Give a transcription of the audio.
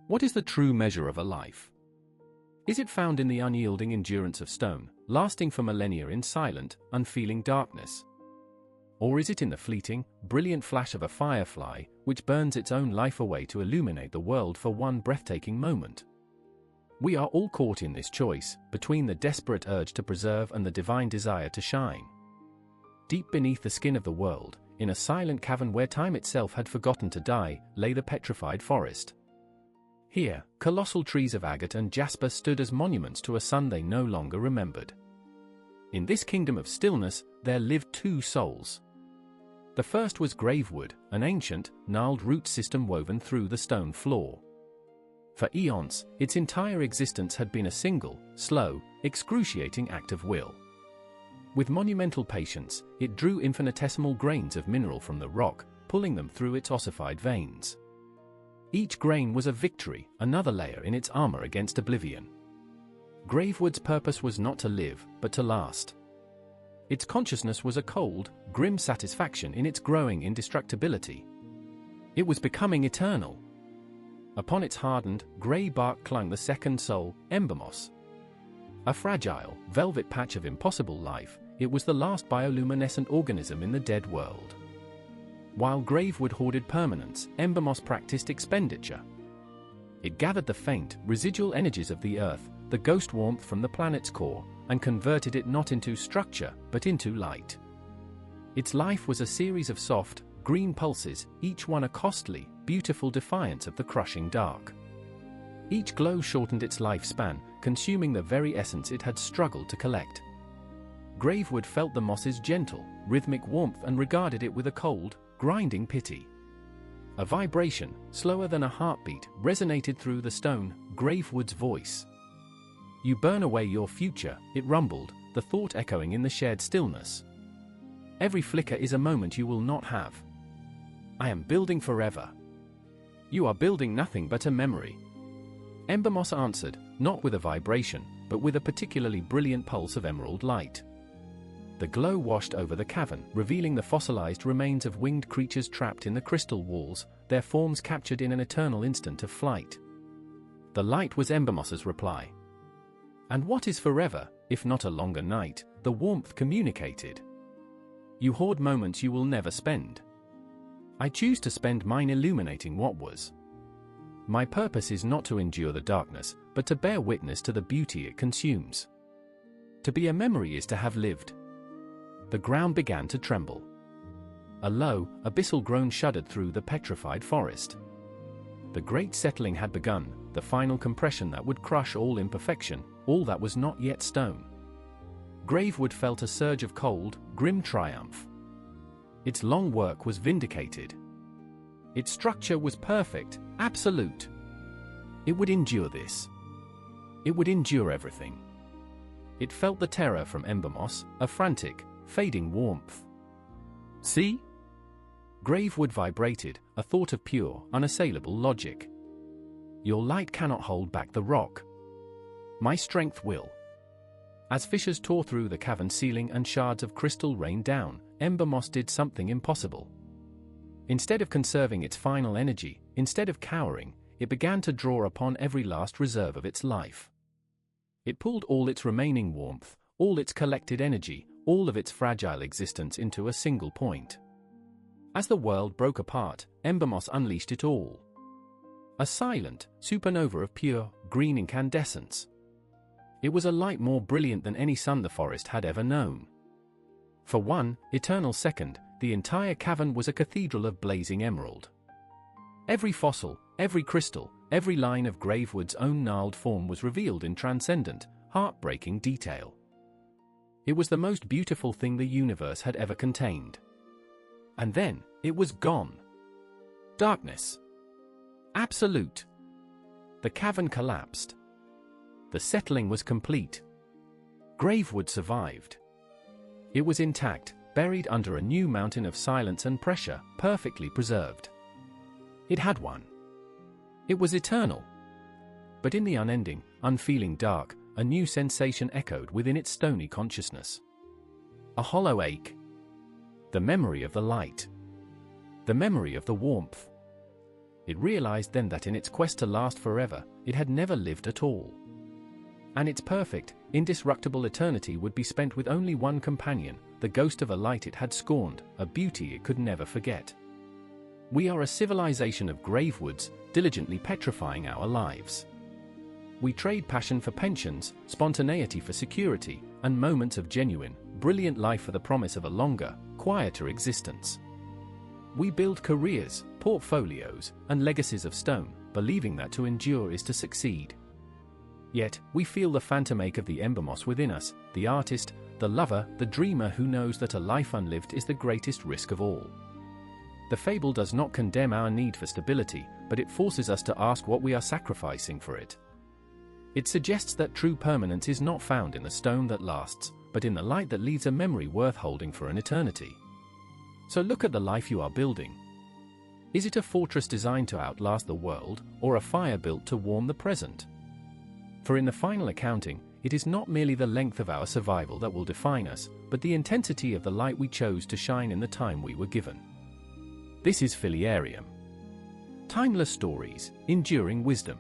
What is the true measure of a life? Is it found in the unyielding endurance of stone, lasting for millennia in silent, unfeeling darkness? Or is it in the fleeting, brilliant flash of a firefly, which burns its own life away to illuminate the world for one breathtaking moment? We are all caught in this choice, between the desperate urge to preserve and the divine desire to shine. Deep beneath the skin of the world, in a silent cavern where time itself had forgotten to die, lay the petrified forest. Here, colossal trees of agate and jasper stood as monuments to a sun they no longer remembered. In this kingdom of stillness, there lived two souls. The first was Gravewood, an ancient, gnarled root system woven through the stone floor. For eons, its entire existence had been a single, slow, excruciating act of will. With monumental patience, it drew infinitesimal grains of mineral from the rock, pulling them through its ossified veins. Each grain was a victory, another layer in its armor against oblivion. Gravewood's purpose was not to live, but to last. Its consciousness was a cold, grim satisfaction in its growing indestructibility. It was becoming eternal. Upon its hardened, grey bark clung the second soul, Embermoss. A fragile, velvet patch of impossible life, it was the last bioluminescent organism in the dead world. While Gravewood hoarded permanence, Embermoss practiced expenditure. It gathered the faint, residual energies of the Earth, the ghost warmth from the planet's core, and converted it not into structure, but into light. Its life was a series of soft, green pulses, each one a costly, beautiful defiance of the crushing dark. Each glow shortened its lifespan, consuming the very essence it had struggled to collect. Gravewood felt the moss's gentle, rhythmic warmth and regarded it with a cold, grinding pity. A vibration, slower than a heartbeat, resonated through the stone, Gravewood's voice. "You burn away your future," it rumbled, the thought echoing in the shared stillness. "Every flicker is a moment you will not have. I am building forever. You are building nothing but a memory." Embermoss answered, not with a vibration, but with a particularly brilliant pulse of emerald light. The glow washed over the cavern, revealing the fossilized remains of winged creatures trapped in the crystal walls, their forms captured in an eternal instant of flight. The light was Embermoss's reply. "And what is forever, if not a longer night?" the warmth communicated. "You hoard moments you will never spend. I choose to spend mine illuminating what was. My purpose is not to endure the darkness, but to bear witness to the beauty it consumes. To be a memory is to have lived." The ground began to tremble. A low, abyssal groan shuddered through the petrified forest. The great settling had begun, the final compression that would crush all imperfection, all that was not yet stone. Gravewood felt a surge of cold, grim triumph. Its long work was vindicated. Its structure was perfect, absolute. It would endure this. It would endure everything. It felt the terror from Embermoss, a frantic, fading warmth. "See?" Gravewood vibrated, a thought of pure, unassailable logic. "Your light cannot hold back the rock. My strength will." As fissures tore through the cavern ceiling and shards of crystal rained down, Embermoss did something impossible. Instead of conserving its final energy, instead of cowering, it began to draw upon every last reserve of its life. It pulled all its remaining warmth, all its collected energy, all of its fragile existence into a single point. As the world broke apart, Embermoss unleashed it all. A silent, supernova of pure, green incandescence. It was a light more brilliant than any sun the forest had ever known. For one eternal second, the entire cavern was a cathedral of blazing emerald. Every fossil, every crystal, every line of Gravewood's own gnarled form was revealed in transcendent, heartbreaking detail. It was the most beautiful thing the universe had ever contained. And then, it was gone. Darkness. Absolute. The cavern collapsed. The settling was complete. Gravewood survived. It was intact, buried under a new mountain of silence and pressure, perfectly preserved. It had won. It was eternal. But in the unending, unfeeling dark, a new sensation echoed within its stony consciousness. A hollow ache. The memory of the light. The memory of the warmth. It realized then that in its quest to last forever, it had never lived at all. And its perfect, indestructible eternity would be spent with only one companion, the ghost of a light it had scorned, a beauty it could never forget. We are a civilization of gravewoods, diligently petrifying our lives. We trade passion for pensions, spontaneity for security, and moments of genuine, brilliant life for the promise of a longer, quieter existence. We build careers, portfolios, and legacies of stone, believing that to endure is to succeed. Yet, we feel the phantom ache of the Embermoss within us, the artist, the lover, the dreamer who knows that a life unlived is the greatest risk of all. The fable does not condemn our need for stability, but it forces us to ask what we are sacrificing for it. It suggests that true permanence is not found in the stone that lasts, but in the light that leaves a memory worth holding for an eternity. So look at the life you are building. Is it a fortress designed to outlast the world, or a fire built to warm the present? For in the final accounting, it is not merely the length of our survival that will define us, but the intensity of the light we chose to shine in the time we were given. This is Filiarium. Timeless stories, enduring wisdom.